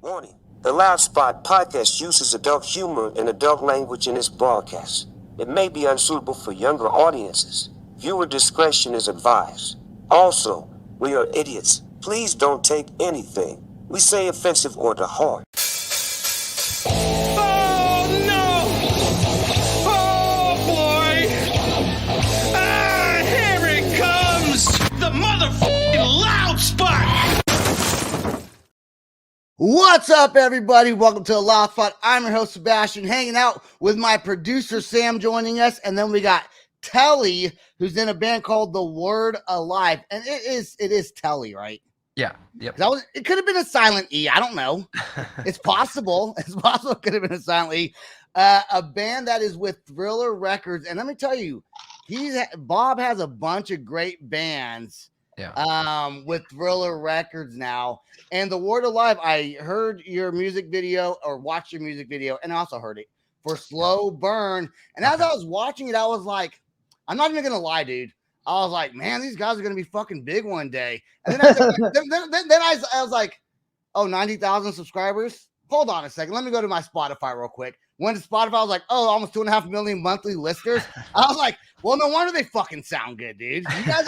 Warning. The Loud Spot podcast uses adult humor and adult language in its broadcast. It may be unsuitable for younger audiences. Viewer discretion is advised. Also, we are idiots. Please don't take anything we say offensive or to heart. Oh no! Oh boy! Ah, here it comes! The motherfucking Loud Spot! What's up, everybody? Welcome to the Loud Spot. I'm your host, Sebastian, hanging out with my producer, Sam, joining us. And then we got Telle, who's in a band called The Word Alive. And it is Telle, right? Yeah. Yep. It could have been a silent E. I don't know. It's possible. It's possible it could have been a silent E. A band that is with Thriller Records. And let me tell you, Bob has a bunch of great bands. Yeah. With Thriller Records now. And The Word Alive, I heard your music video or watched your music video, and I also heard it for Slow Burn. And as I was watching it, I was like, I'm not even gonna lie, dude. I was like, man, these guys are gonna be fucking big one day. And then I was like, oh, 90,000 subscribers. Hold on a second. Let me go to my Spotify real quick. Went to Spotify, I was like, oh, almost 2.5 million monthly listeners. I was like, well, no wonder they fucking sound good, dude.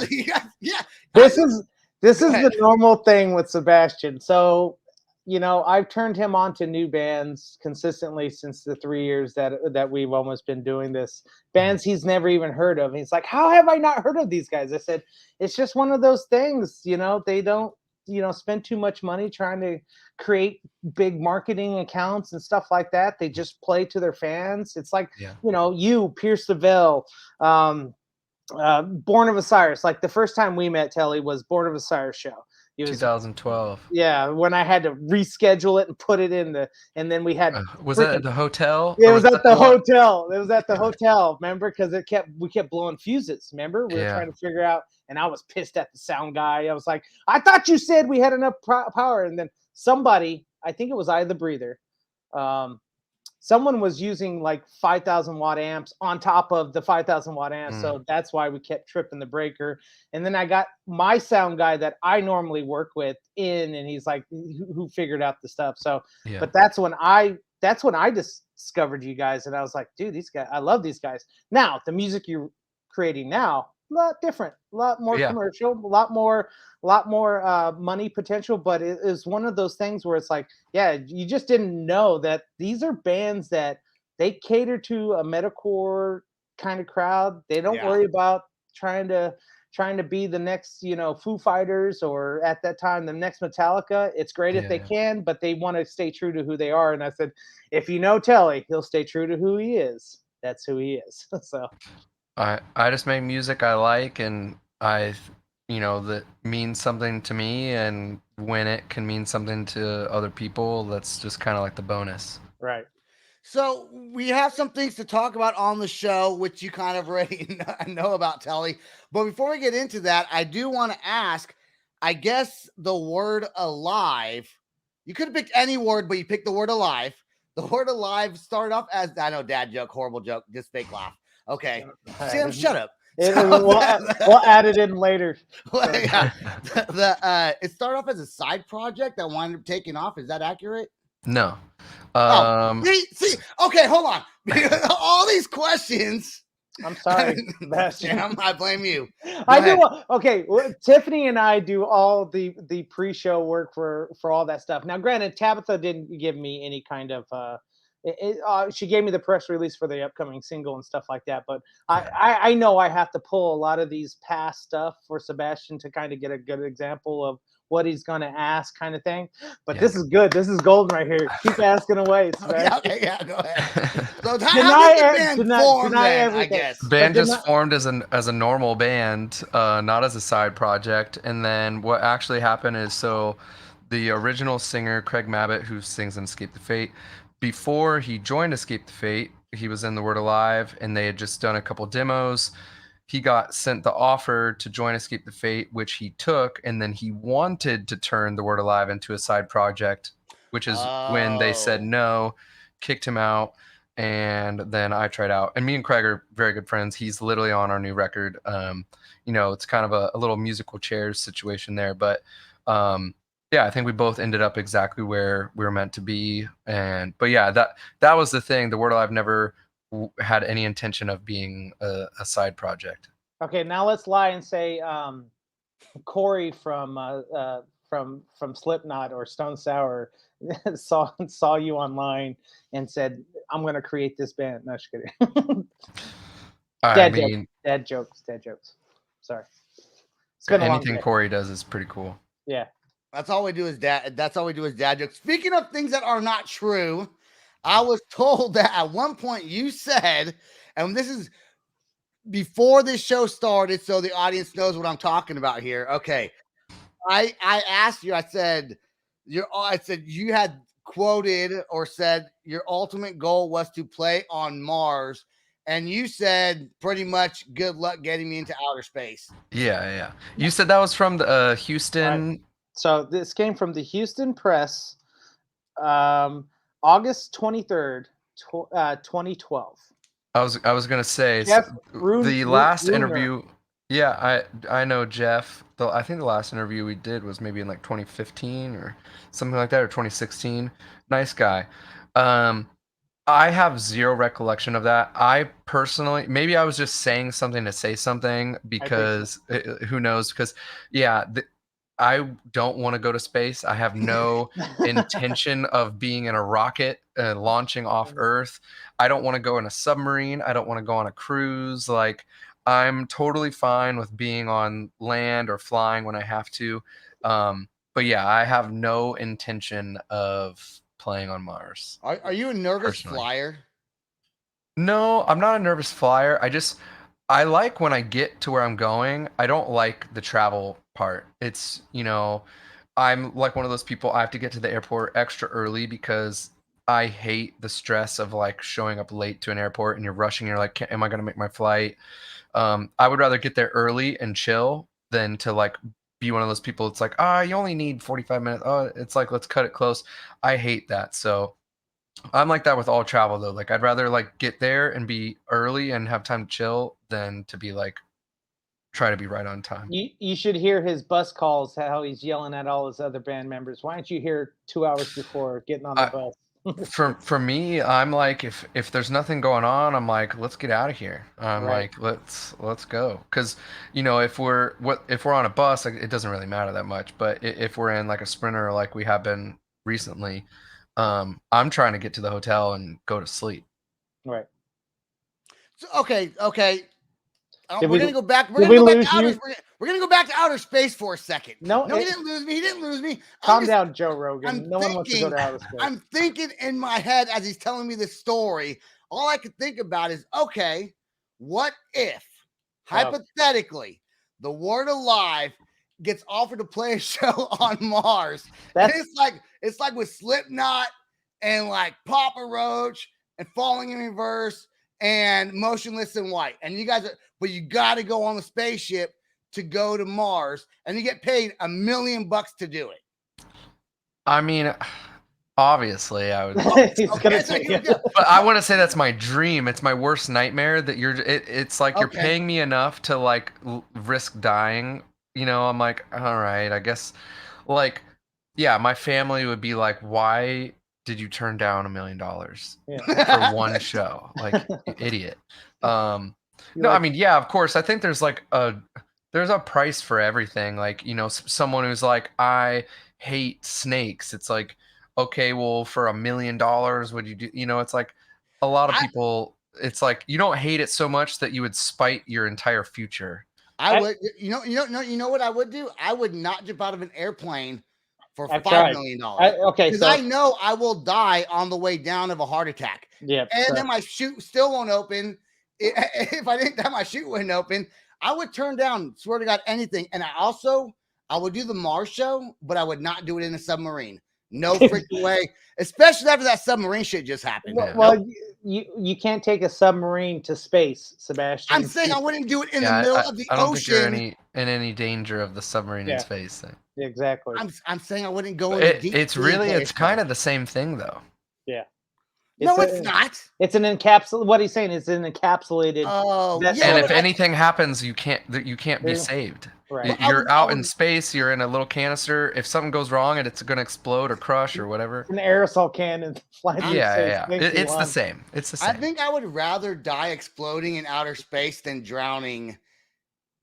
You guys, yeah. This is the normal thing with Sebastian. So, you know, I've turned him on to new bands consistently since the 3 years that we've almost been doing this. Bands he's never even heard of. And he's like, how have I not heard of these guys? I said, it's just one of those things, you know, they don't, spend too much money trying to create big marketing accounts and stuff like that. They just play to their fans. It's like, Pierce Seville, Born of Osiris. Like the first time we met, Telle, was Born of Osiris show. It was 2012. Yeah, when I had to reschedule it and put it in and then we had. Was that at the hotel? It was at the hotel. It was at the hotel. Remember, because we kept blowing fuses. Remember, we were trying to figure out, and I was pissed at the sound guy. I was like, I thought you said we had enough power, and then somebody, I think it was I the Breather, someone was using like 5,000 watt amps on top of the 5,000 watt amps. So that's why we kept tripping the breaker. And then I got my sound guy that I normally work with in, and he's like, who figured out the stuff. So, but that's when I discovered you guys. And I was like, dude, these guys, I love these guys. Now the music you're creating now, a lot different, a lot more commercial, a lot more money potential, but it is one of those things where it's like, you just didn't know that these are bands that they cater to a metalcore kind of crowd. They don't worry about trying to be the next, Foo Fighters or at that time the next Metallica. It's great if they can, but they want to stay true to who they are. And I said, if you know Telle, he'll stay true to who he is. That's who he is. So I just make music I like, and that means something to me, and when it can mean something to other people, that's just kind of like the bonus. Right. So we have some things to talk about on the show, which you kind of already know about, Telle. But before we get into that, I do want to ask, I guess the word alive, you could have picked any word, but you picked the word alive. The word alive started off as, I know, dad joke, horrible joke, just fake laugh. Okay. Sam, shut up. We'll add it in later. It started off as a side project that wound up taking off. Is that accurate? No. See, okay, hold on. All these questions. I'm sorry, Sebastian. I blame you. Okay, Tiffany and I do all the pre-show work for all that stuff. Now, granted, Tabitha didn't give me any kind of she gave me the press release for the upcoming single and stuff like that, but I know I have to pull a lot of these past stuff for Sebastian to kind of get a good example of what he's going to ask, kind of thing. But this is good. This is golden right here. Keep asking away. Okay, go ahead. So I guess the band just formed as a normal band, not as a side project. And then what actually happened is, so the original singer Craig Mabbitt, who sings in Escape the Fate, before he joined Escape the Fate, he was in The Word Alive, and they had just done a couple demos. He got sent the offer to join Escape the Fate, which he took, and then he wanted to turn The Word Alive into a side project, which is when they said no, kicked him out, and then I tried out. And me and Craig are very good friends. He's literally on our new record. It's kind of a little musical chairs situation there, but yeah, I think we both ended up exactly where we were meant to be. But yeah, that was the thing. The Word Alive never had any intention of being a side project. Okay, now let's lie and say Corey from Slipknot or Stone Sour saw you online and said, "I'm going to create this band." No, just kidding. Dad jokes. Sorry. It's been a long anything day. Corey does is pretty cool. Yeah. That's all we do is dad. That's all we do is dad jokes. Speaking of things that are not true, I was told that at one point you said, and this is before this show started, so the audience knows what I'm talking about here. Okay, I asked you. I said you had quoted or said your ultimate goal was to play on Mars, and you said pretty much good luck getting me into outer space. Yeah. You said that was from the Houston. Right. So this came from the Houston Press, August 23rd, 2012. I was gonna say the last interview. Yeah, I know Jeff. I think the last interview we did was maybe in like 2015 or something like that, or 2016. Nice guy. I have zero recollection of that. I personally, maybe I was just saying something to say something because who knows? Because yeah, I don't want to go to space. I have no intention of being in a rocket launching off Earth. I don't want to go in a submarine. I don't want to go on a cruise. Like, I'm totally fine with being on land or flying when I have to. But yeah, I have no intention of playing on Mars. Are you a nervous flyer? No, I'm not a nervous flyer. I like when I get to where I'm going. I don't like the travel part. It's, I'm like one of those people, I have to get to the airport extra early because I hate the stress of like showing up late to an airport and you're rushing. You're like, am I going to make my flight? I would rather get there early and chill than to like be one of those people. It's like, you only need 45 minutes. Oh, it's like, let's cut it close. I hate that. So I'm like that with all travel though. Like, I'd rather like get there and be early and have time to chill than to be like, try to be right on time. You should hear his bus calls, how he's yelling at all his other band members. Why don't you hear 2 hours before getting on the bus? For me, I'm like, if there's nothing going on, I'm like, let's get out of here. I'm like, let's go. Because if we're on a bus, like, it doesn't really matter that much. But if we're in like a Sprinter, like we have been recently, I'm trying to get to the hotel and go to sleep. Right. So, okay. We're gonna go back. We're gonna go back to outer space for a second. No, he didn't lose me. Calm down, Joe Rogan. No one wants to go to outer space. I'm thinking in my head as he's telling me this story. All I could think about is, okay, what if hypothetically the Word Alive gets offered to play a show on Mars? It's like with Slipknot and like Papa Roach and Falling in Reverse and Motionless in White, and you guys but you got to go on the spaceship to go to Mars, and you get paid $1 million to do it. I mean, obviously, I would. But I want to say that's my dream. It's my worst nightmare that it's like you're paying me enough to like risk dying. I'm like, all right, I guess. Like, yeah, my family would be like, why did you turn down $1 million for one show? Like, you idiot. No, I mean, yeah, of course. I think there's like there's a price for everything. Like, someone who's like, I hate snakes. It's like, okay, well, for $1 million, would you do? It's like a lot of people. It's like you don't hate it so much that you would spite your entire future. I would. You know what I would do? I would not jump out of an airplane for $5 million. Because I know I will die on the way down of a heart attack. Yeah, and then my chute still won't open. If I didn't have my chute wouldn't open, I would turn down, swear to God, anything. And I would do the Mars show, but I would not do it in a submarine. No freaking way. Especially after that submarine shit just happened. Well, you can't take a submarine to space, Sebastian. I'm saying I wouldn't do it in the middle of the ocean. I don't think you're in any danger of the submarine in space thing. Exactly. I'm saying I wouldn't go in deep. It's kind of the same thing though. Yeah. No, it's not. It's an encapsulated. What he's saying is an encapsulated. Oh, vessel. yeah, And but if anything happens, you can't be saved. Right. Well, I You're would- I out in would- space. You're in a little canister. If something goes wrong and it's gonna explode or crush or whatever. An aerosol cannon flying through Yeah, space. yeah. Thank you, It's the Lon. same. It's the I same. think I would rather die exploding in outer space than drowning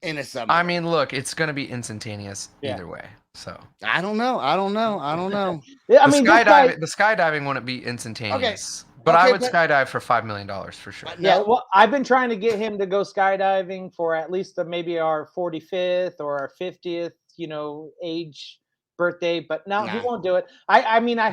in a submarine. I mean, look, it's gonna be instantaneous Yeah. either way. So I don't know. Yeah, I mean, this guy, the skydiving wouldn't be instantaneous. But Okay, I would but- skydive for $5 million for sure. But yeah. no. Well, I've been trying to get him to go skydiving for at least maybe our 45th or our 50th, age birthday. But no, he Nah. won't do it. I mean, I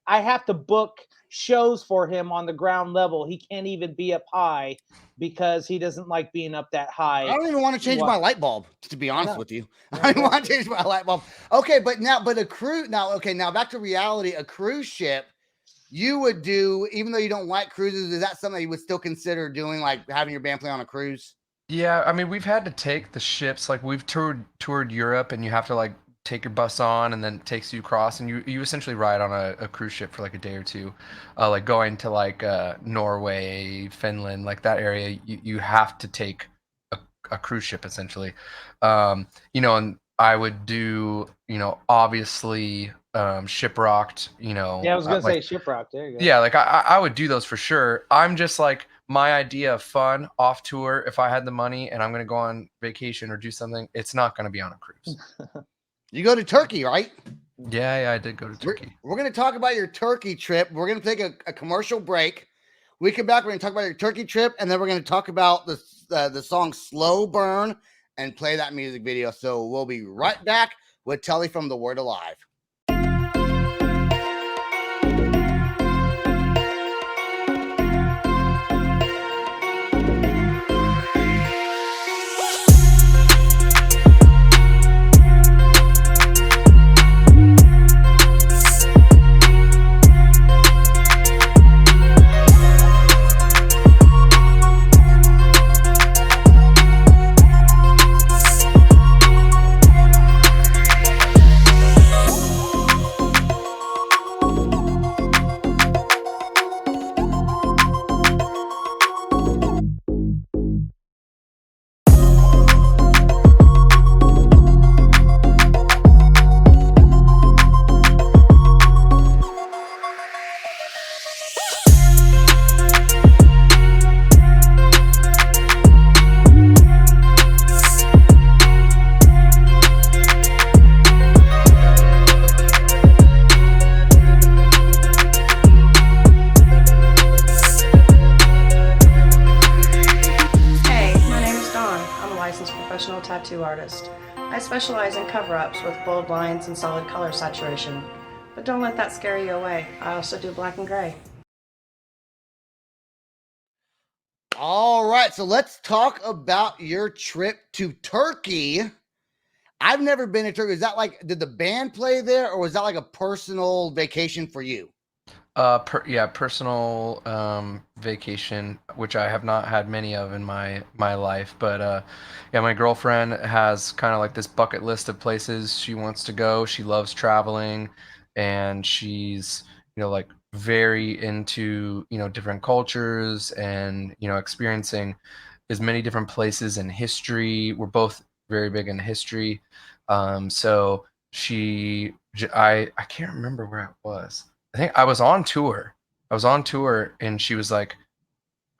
have to book shows for him on the ground level. He can't even be up high because he doesn't like being up that high. I don't even want to change What? my light bulb, to be honest know. with you. I don't want to change my light bulb. Okay, but a cruise now back to reality. A cruise ship you would do, even though you don't like cruises, is that something that you would still consider doing, like having your band play on a cruise? Yeah, I mean, we've had to take the ships, like we've toured Europe, and you have to like take your bus on, and then it takes you across, and you essentially ride on a cruise ship for like a day or two, like going to like Norway, Finland, like that area. You have to take a cruise ship essentially, and I would do, obviously Shiprocked, Yeah, I was gonna say Shiprock. There you go. yeah, like I would do those for sure. I'm just like, my idea of fun off tour, if I had the money and I'm gonna go on vacation or do something, it's not gonna be on a cruise. You go to Turkey, right? Yeah, I did go to Turkey. We're going to talk about your Turkey trip. We're going to take a commercial break. We come back, we're going to talk about your Turkey trip, and then we're going to talk about the song Slow Burn and play that music video. So we'll be right back with Telle from The Word Alive. Tattoo artist. I specialize in cover-ups with bold lines and solid color saturation. But don't let that scare you away. I also do black and gray. All right, so let's talk about your trip to Turkey. I've never been to Turkey. Is that like, did the band play there, or was that like a personal vacation for you? Personal vacation, which I have not had many of in my life, but my girlfriend has kind of like this bucket list of places she wants to go. She loves traveling, and she's like very into different cultures and experiencing as many different places in history. We're both very big in history, so I can't remember where it was. I think I was on tour. And she was like,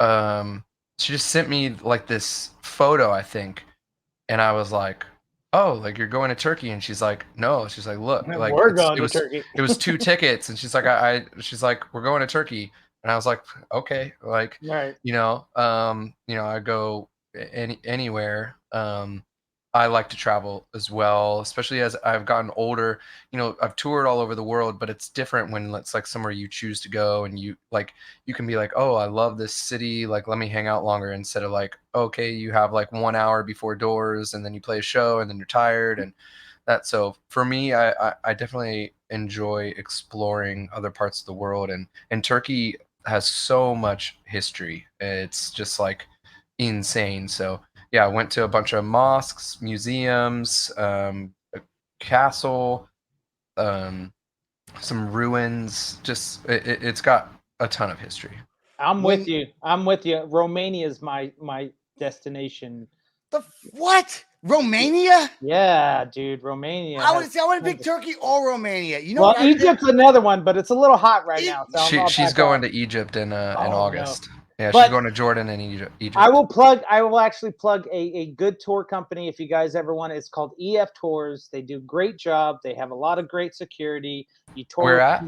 she just sent me like this photo, I think. And I was like, oh, like you're going to Turkey? And she's like, no. She's like, look, like we're going to Turkey. It was 2 tickets. And she's like, she's like, we're going to Turkey. And I was like, okay, like, Right. I go anywhere. I like to travel as well, especially as I've gotten older. I've toured all over the world, but it's different when it's like somewhere you choose to go, and you can be like, oh, I love this city, like let me hang out longer, instead of like, okay, you have like 1 hour before doors and then you play a show and then you're tired. And that, so for me, I definitely enjoy exploring other parts of the world, and Turkey has so much history. It's just like insane. So yeah, I went to a bunch of mosques, museums, a castle, some ruins. Just it's got a ton of history. I'm with you. I'm with you. Romania is my destination. What? Romania? Yeah, dude, Romania. I would pick Turkey or Romania. You know Well, what? I picked? Egypt's another one, but it's a little hot right now. So She's going to Egypt in August. No. Yeah, But she's going to Jordan and Egypt. I will actually plug a good tour company if you guys ever want it. It's called EF Tours. They do a great job. They have a lot of great security. You tour Where at?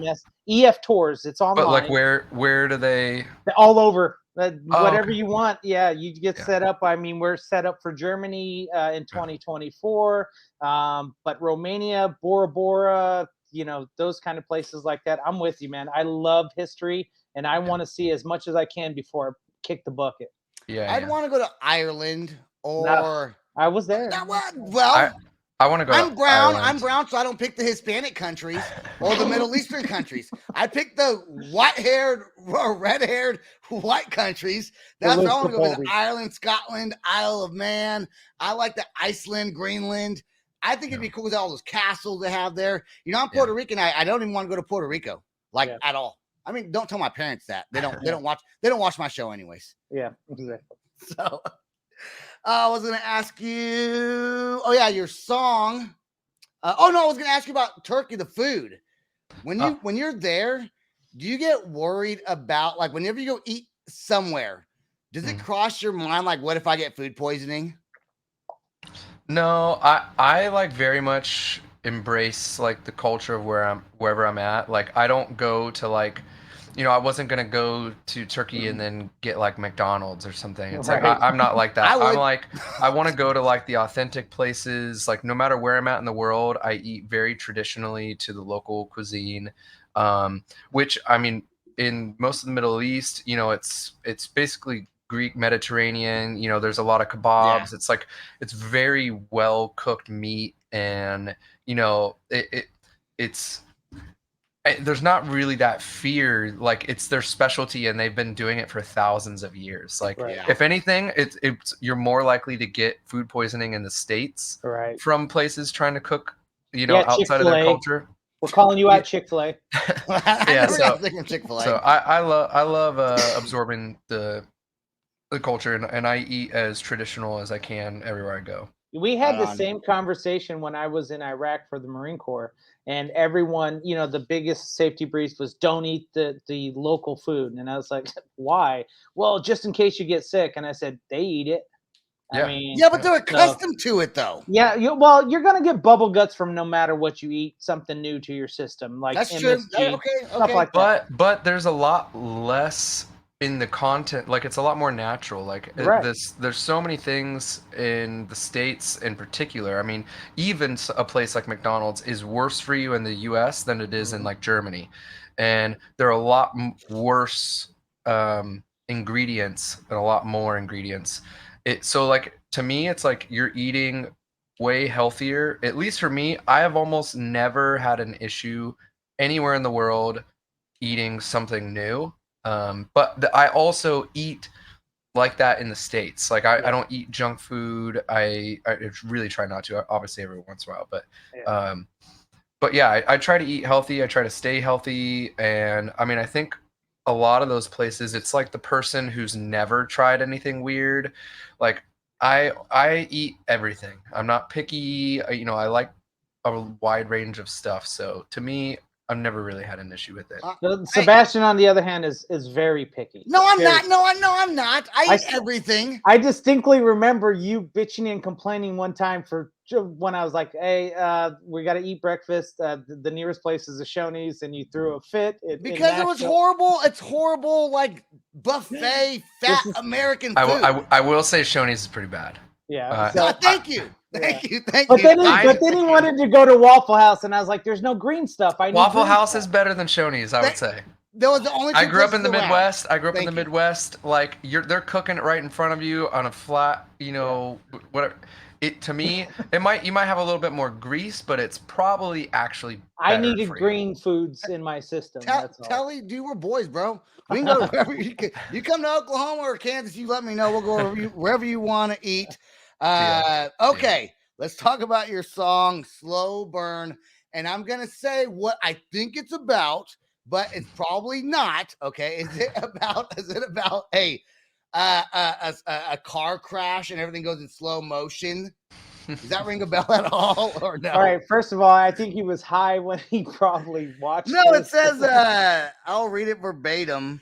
EF Tours. It's online. But like where do they? All over. Whatever okay. you want. Yeah, you get set up. I mean, we're set up for Germany in 2024. But Romania, Bora Bora, those kind of places like that. I'm with you, man. I love history, and I want to see as much as I can before I kick the bucket. Yeah, I'd want to go to Ireland or. No, I was there. Well, I want to go. I'm brown. Ireland. I'm brown, so I don't pick the Hispanic countries or the Middle Eastern countries. I pick the white-haired or red-haired white countries. That's where I want to go. To Ireland, Scotland, Isle of Man. I like the Iceland, Greenland. I think it'd be cool with all those castles they have there. I'm Puerto Rican. I don't even want to go to Puerto Rico, at all. I mean, don't tell my parents that. They don't watch my show anyways. Yeah, exactly. So I was gonna ask you. Oh yeah, your song. I was gonna ask you about Turkey, the food. When you're there, do you get worried about whenever you go eat somewhere? Does it cross your mind what if I get food poisoning? No, I very much embrace the culture of wherever I'm at. I don't go to I wasn't gonna go to Turkey and then get McDonald's or something. It's I'm not like that. I want to go to the authentic places. No matter where I'm at in the world, I eat very traditionally to the local cuisine. Which I mean, in most of the Middle East, it's basically Greek Mediterranean. There's a lot of kebabs. Yeah. It's very well cooked meat, and it's. There's not really that fear. It's their specialty, and they've been doing it for thousands of years. If anything, it's you're more likely to get food poisoning in the States from places trying to cook, outside of their culture. We're calling you out, Chick-fil-A. Yeah, so Chick-fil-A. So I love absorbing the culture, and I eat as traditional as I can everywhere I go. We had the same conversation when I was in Iraq for the Marine Corps, and everyone, the biggest safety brief was don't eat the local food. And I was like, why? Well, just in case you get sick. And I said, they eat it. Yeah. I mean, but they're accustomed to it though. Yeah. You're going to get bubble guts from no matter what you eat, something new to your system. That's MSG, true. Okay. Stuff like that. But there's a lot less in the content. It's a lot more natural. There's so many things in the States in particular. I mean, even a place like McDonald's is worse for you in the US than it is in Germany, and there are a lot worse ingredients and a lot more ingredients. To me, it's you're eating way healthier. At least for me, I have almost never had an issue anywhere in the world eating something new. But I also eat like that in the States. I don't eat junk food. I really try not to, obviously every once in a while, but yeah, I try to eat healthy. I try to stay healthy. And I mean, I think a lot of those places, it's the person who's never tried anything weird. I eat everything. I'm not picky. I like a wide range of stuff. So to me, I've never really had an issue with it. Sebastian, on the other hand, is very picky. No, I'm not. No, I'm not. I eat everything. I distinctly remember you bitching and complaining one time when I was like, "Hey, we got to eat breakfast. The nearest place is a Shoney's," and you threw a fit. Because it was horrible. It's horrible, buffet, fat American food. I will say Shoney's is pretty bad. Yeah. Thank you. Thank you. But then he wanted to go to Waffle House, and I was like, "There's no green stuff." Waffle House is better than Shoney's, I would say. That was the only. I grew up in the Midwest. Midwest. They're cooking it right in front of you on a flat, whatever. To me, you might have a little bit more grease, but it's probably actually. I needed green foods in my system. That's all. Telle, we're boys, bro. We can go wherever you can. You come to Oklahoma or Kansas, you let me know. We'll go wherever you want to eat. Okay, let's talk about your song "Slow Burn," and I'm gonna say what I think it's about but it's probably not. Okay, is it about a car crash and everything goes in slow motion? Does that ring a bell at all, or no? All right. First of all, I think he was high when he probably watched. No, it this. says I'll read it verbatim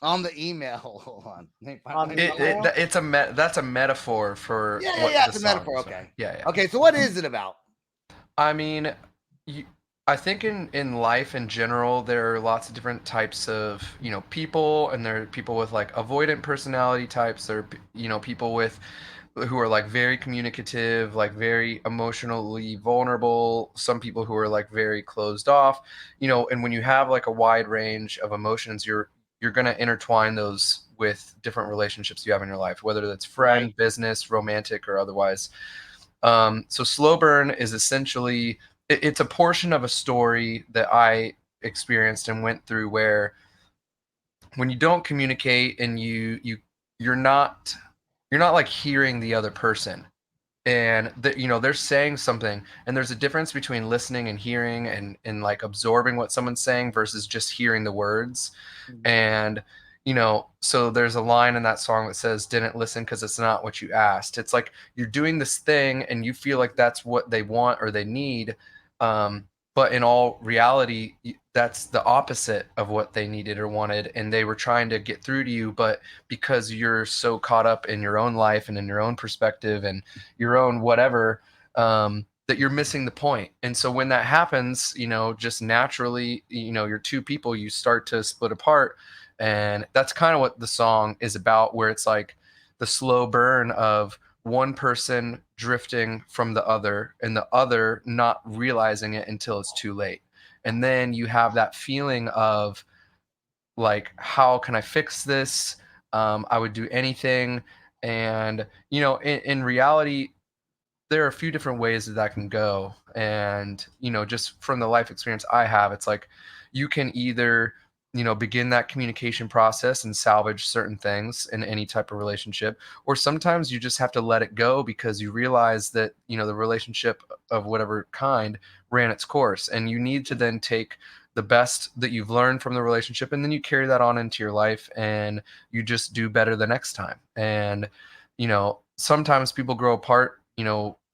on the email. Hold on. That's a metaphor for yeah, it's a metaphor. Okay. Yeah. Okay, so what is it about? I mean, I think in life in general, there are lots of different types of, people, and there are people with like avoidant personality types. There are, people who are like very communicative, like very emotionally vulnerable. Some people who are like very closed off, and when you have like a wide range of emotions, you're going to intertwine those with different relationships you have in your life, whether that's friend, Right. business, romantic, or otherwise. So slow burn is essentially, it's a portion of a story that I experienced and went through where when you don't communicate and you're not like hearing the other person, and they're saying something, and there's a difference between listening and hearing and like absorbing what someone's saying versus just hearing the words. And so there's a line in that song that says, didn't listen because it's not what you asked. It's like you're doing this thing and you feel like that's what they want or they need, but in all reality, that's the opposite of what they needed or wanted, and they were trying to get through to you, but because you're so caught up in your own life and in your own perspective and your own whatever, that you're missing the point. And so when that happens, just naturally, you're two people, you start to split apart. And that's kind of what the song is about, where it's like the slow burn of one person drifting from the other and the other not realizing it until it's too late. And then you have that feeling of like, how can I fix this? I would do anything. And, in reality, there are a few different ways that can go. And, just from the life experience I have, it's like you can either, begin that communication process and salvage certain things in any type of relationship, or sometimes you just have to let it go because you realize that, the relationship of whatever kind ran its course, and you need to then take the best that you've learned from the relationship, and then you carry that on into your life, and you just do better the next time. And, sometimes people grow apart,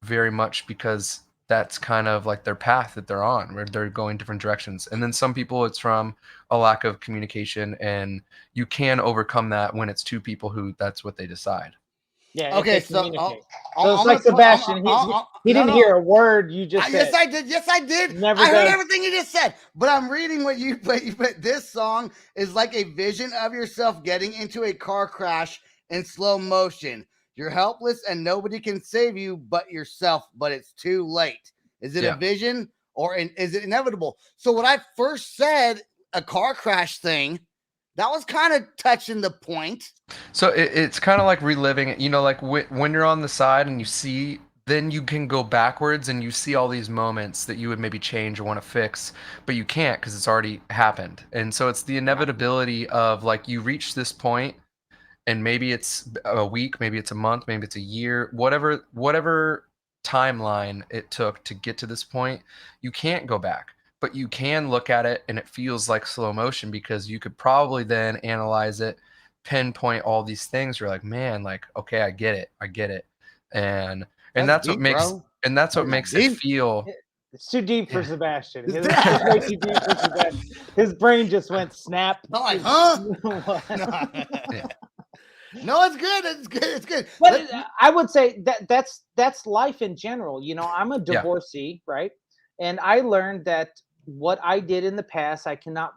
very much because that's kind of like their path that they're on, where they're going different directions. And then some people, it's from a lack of communication, and you can overcome that when it's two people who that's what they decide. Yeah. Okay, so it's like Sebastian. He didn't hear a word you just said. Yes, I did. Never I heard does. everything you just said, but I'm reading what you put. This song is like a vision of yourself getting into a car crash in slow motion. You're helpless and nobody can save you but yourself, but it's too late. Is it a vision or is it inevitable? So when I first said a car crash thing, that was kind of touching the point. So it's kind of like reliving it, like when you're on the side and you see, then you can go backwards and you see all these moments that you would maybe change or want to fix, but you can't because it's already happened. And so it's the inevitability of like, you reach this point, and maybe it's a week, maybe it's a month, maybe it's a year, whatever timeline it took to get to this point, you can't go back. But you can look at it and it feels like slow motion, because you could probably then analyze it, pinpoint all these things. You're like, man, like, okay, I get it. And that's what makes, bro. And that's what makes it feel. It's too deep for Sebastian. It's way too deep for Sebastian. His brain just went snap. I'm like, huh? No, it's good. It's good. But I would say that's life in general. I'm a divorcee, right? And I learned that what I did in the past, I cannot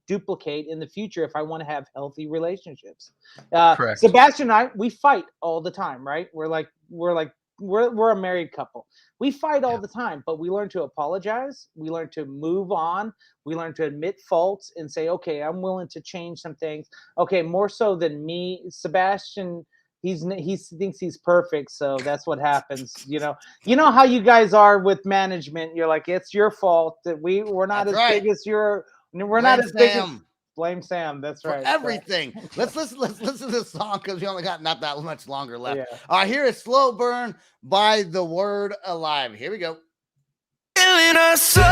duplicate in the future if I want to have healthy relationships. Correct. Sebastian and I, we fight all the time, right? We're a married couple. We fight all the time, but we learn to apologize. We learn to move on. We learn to admit faults and say, okay, I'm willing to change some things. Okay, more so than me, Sebastian, he thinks he's perfect, so that's what happens. You know how you guys are with management. You're like, it's your fault that we're not as big as you're. We're not as big as. Blame Sam. That's right. For everything. Let's listen to this song because we only got not that much longer left. Yeah. All right, here is Slow Burn by The Word Alive. Here we go. Feeling us slowly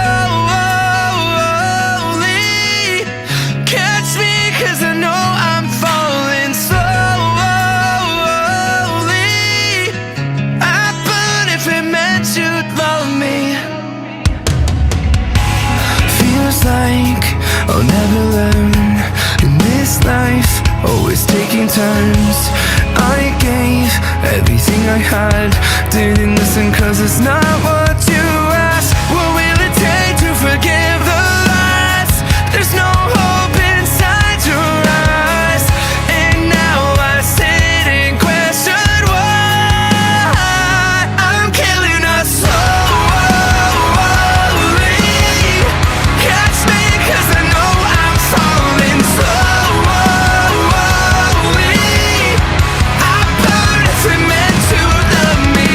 it's not what you ask. What will it take to forgive the lies? There's no hope inside your eyes. And now I sit and question why I'm killing us slowly. Catch me 'cause I know I'm falling slowly. I burn if it meant to love me.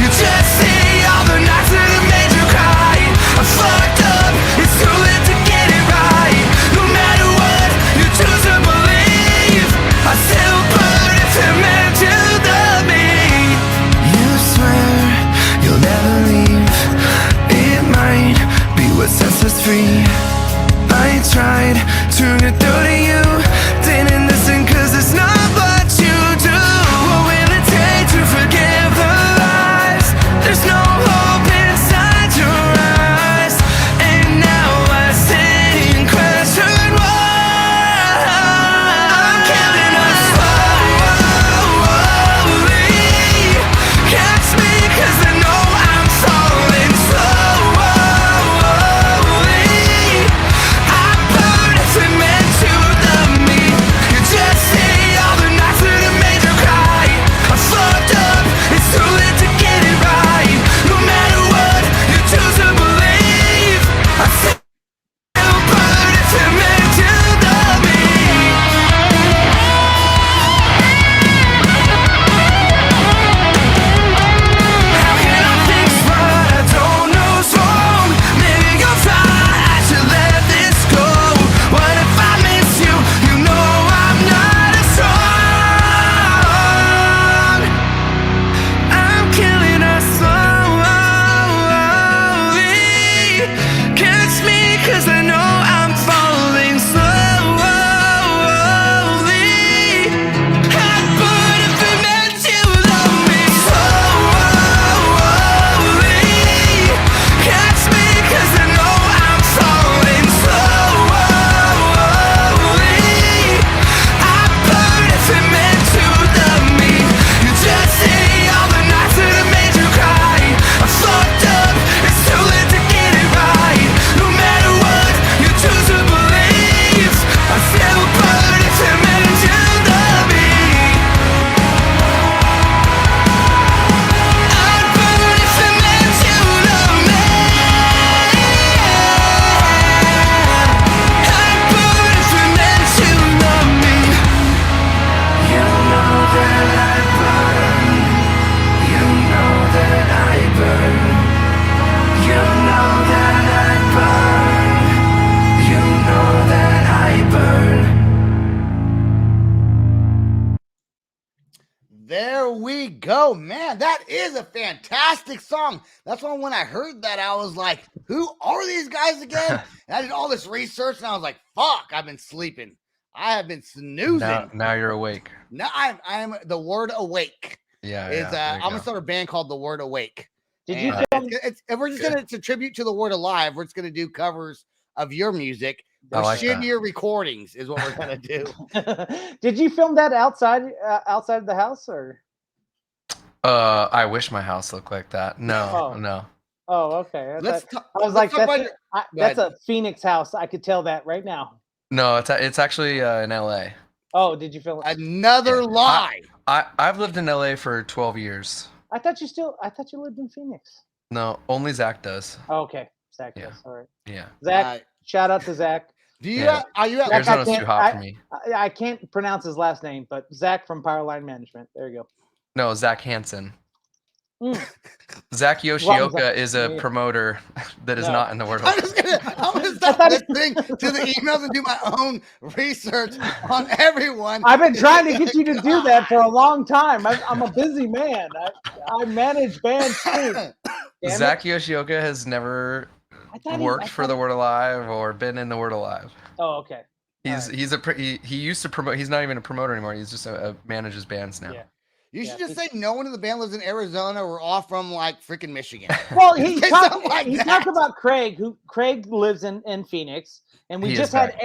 You just see all the nights that have made you cry. I fucked up, it's too late to get it right. No matter what you choose to believe, I still burn if it meant to love me. You swear you'll never leave. It might be what sets us free. I tried to get through to you, didn't listen 'cause it's not what you do. What will it take to forgive the lies? There's no hope inside your eyes. And now I sit and question why I'm killing us slowly. Catch me 'cause I know I'm falling slowly. I burn if it meant to love me. You just see all the nights that have made you cry. I fucked up, it's too late to get it right. No matter what you choose to believe, I still burn if it meant to love me. How can I fix what I don't know's wrong? Maybe you'll try, I should let this go. What if I miss you? You know I'm not as strong. I'm killing us slowly. Catch me 'cause I know I'm falling slowly. I burn if it meant to love me slowly. Catch me 'cause I know I'm falling slowly. I burn if it meant to love me. You just see all the nights that have made you cry. I fucked up, it's too late to get it right. No matter what you choose to believe, I still burn if it meant to love me. I'd burn if it meant to love me. I'd burn if it meant to love me. You know that I burn. You know that I burn. You know that I burn. You know that I burn. There we go, man. That is a fantastic song. That's why when I heard that, I was like, who are these guys again? And I did all this research and I was like, fuck, I've been sleeping. I have been snoozing. Now you're awake. Now I'm the word awake. Yeah. Is yeah, there you I'm gonna go. start a band called The Word Awake. Did you And film? if we're just gonna it's a tribute to The Word Alive. We're just gonna do covers of your music. I Or like that. shittier recordings is what we're gonna do. Did you film that outside of the house or? I wish my house looked like that. No, Oh. no. Oh, okay. I Let's thought- ta- I was let's like, talk about that's, your- that's ahead. a Phoenix house. I could tell that right now. No, it's actually in LA. Oh, did you film it? Another Yeah. lie. I've lived in LA for 12 years. I thought you lived in Phoenix. No, only Zach does. Oh, okay, Zach. Yeah. Yes, all right. Yeah. Zach, shout out to Zach. Do you Yeah. are you at Zach, Arizona's too hot for me. I can't pronounce his last name, but Zach from Powerline Management. There you go. No, Zach Hansen. Mm. Zach Yoshioka Zach? is a Yeah. promoter that is No. not in the word. I'm gonna stop listening to the emails and do my own research on everyone. I've been trying to get you to do that for a long time. I'm a busy man. I manage bands too. Damn it. Zach Yoshioka has never I thought worked for the Word Alive or been in the Word Alive. Oh, okay. He used to promote. He's not even a promoter anymore. He's just manages bands now. Yeah. You should just say no one in the band lives in Arizona. We're all from like freaking Michigan. Well, he talked that. about Craig, Craig lives in Phoenix, and we just had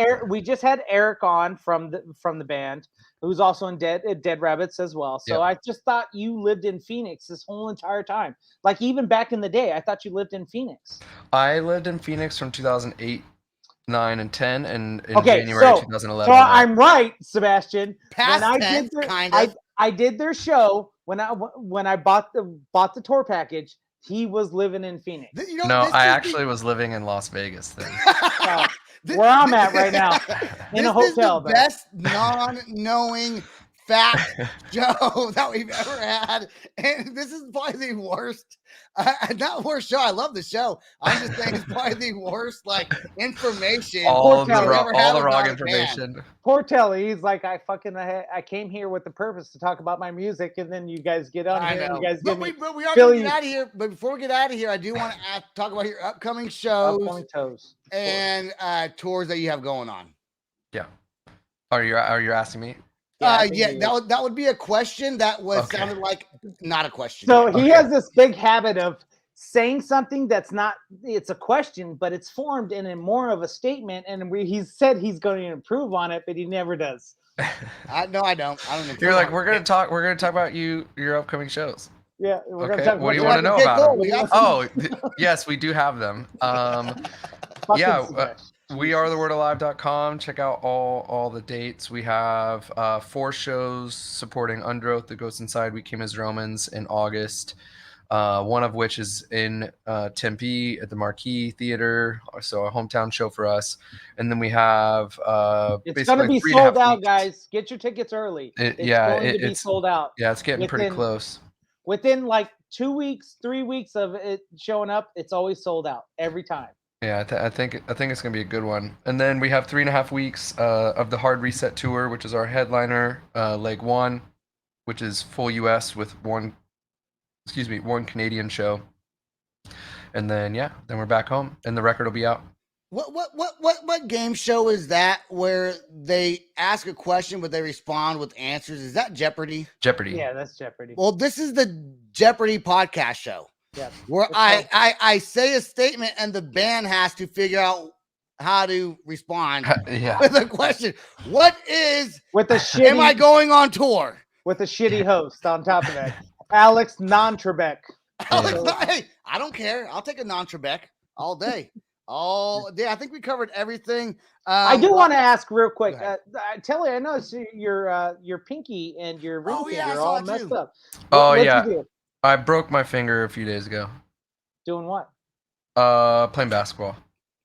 Eric on from the band, who's also in Dead Rabbits as well. So I just thought you lived in Phoenix this whole entire time. Like even back in the day, I thought you lived in Phoenix. I lived in Phoenix from 2008, 9, and 10, and in January 2011. So I'm right, Sebastian. Past when tense, kind of. I did their show when I bought the tour package. He was living in Phoenix. I actually was living in Las Vegas then. Where I'm at right now, in a hotel. This is the best non-knowing fact show that we've ever had, and this is probably the worst. Not worst show. I love the show. I'm just saying it's probably the worst information. All the wrong information. Poor Telle, he's like, I came here with the purpose to talk about my music, and then you guys get on here. And you guys but we are going to get out of here. But before we get out of here, I do want to talk about your upcoming shows and tours that you have going on. Yeah. Are you asking me? That would be a question that sounded like not a question. So he has this big habit of saying something that's not, it's a question, but it's formed in more of a statement. And he said he's going to improve on it, but he never does. No, I don't. You're like, we're going to talk about your upcoming shows. Yeah. What do you want to know about them? Yes, we do have them. We are thewordalive.com. Check out all the dates. We have 4 shows supporting Underoath, The Ghost Inside, We Came as Romans in August. One of which is in Tempe at the Marquee Theater, so a hometown show for us. And then we have it's going to be sold out, guys. Get your tickets early. It's going to be sold out. Yeah, it's getting pretty close. Within like 2 weeks, 3 weeks of it showing up, it's always sold out every time. Yeah, I think it's gonna be a good one. And then we have 3.5 weeks of the Hard Reset tour, which is our headliner, leg 1, which is full US with one Canadian show. And then then we're back home, and the record will be out. What game show is that where they ask a question but they respond with answers? Is that Jeopardy? Jeopardy. Yeah, that's Jeopardy. Well, this is the Jeopardy podcast show. Yeah. Where I say a statement and the band has to figure out how to respond with a question. What is am I going on tour? With a shitty host on top of that. Alex Non-Trebek. Hey, I don't care. I'll take a non-Trebek all day. I think we covered everything. I do want to ask real quick. Telle, I know your pinky and your ring finger are all messed up. What'd you do? I broke my finger a few days ago. Doing what? Playing basketball.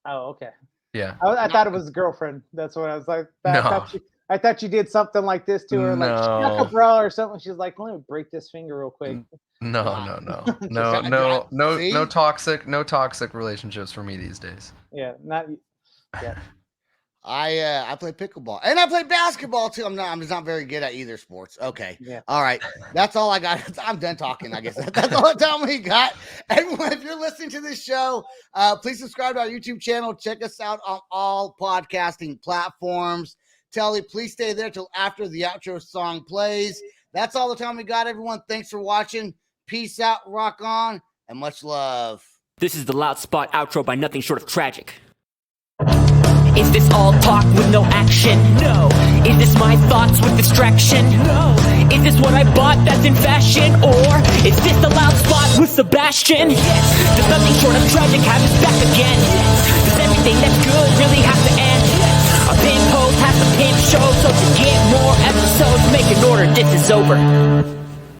Oh, okay. Yeah. I thought it was a girlfriend. That's what I was like. I thought you did something like this to her, like snuck a bra or something. She's like, "Let me break this finger real quick." No toxic relationships for me these days. Yeah, not. Yeah. I play pickleball and I play basketball too. I'm just not very good at either sports. Okay. Yeah. All right. That's all I got. I'm done talking. I guess that's all the time we got. Everyone, if you're listening to this show, please subscribe to our YouTube channel. Check us out on all podcasting platforms. Telle, please stay there till after the outro song plays. That's all the time we got, everyone. Thanks for watching. Peace out, rock on, and much love. This is the Loud Spot outro by Nothing Short of Tragic. Is this all talk with no action? No. Is this my thoughts with distraction? No. Is this what I bought that's in fashion? Or is this the Loud Spot with Sebastian? Yes. Does Nothing Short of Tragic have his back again? Yes. Does everything that's good really have to end? Yes. A pimp host has to pimp show, so to get more episodes, make an order, this is over.